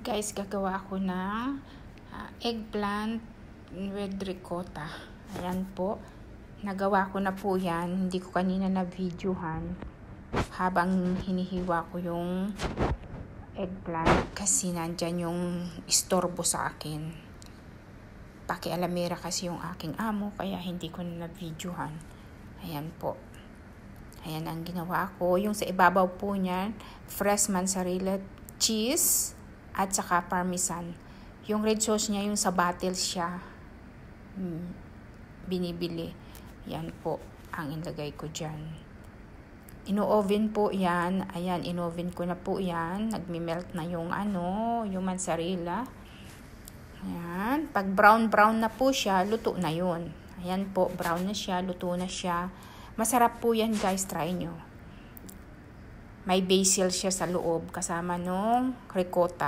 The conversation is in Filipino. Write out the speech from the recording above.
Guys, gagawa ako ng eggplant with ricotta. Ayan po. Nagawa ko na po yan. Hindi ko kanina na videohan habang hinihiwa ko yung eggplant kasi nandyan yung istorbo sa akin. Pakialamera kasi yung aking amo kaya hindi ko na videohan. Ayan po. Ayan ang ginawa ko. Yung sa ibabaw po niyan, fresh mozzarella cheese at saka parmesan. Yung red sauce niya, yung sa bottle siya binibili. Yan po ang ilagay ko dyan. Ino-oven po yan. Ayan, in-oven ko na po yan. Nagmi-melt na yung yung mozzarella. Ayan. Pag brown na po siya, luto na yun. Ayan po, brown na siya, luto na siya. Masarap po yan guys, try nyo. May basil siya sa loob kasama nung ricotta.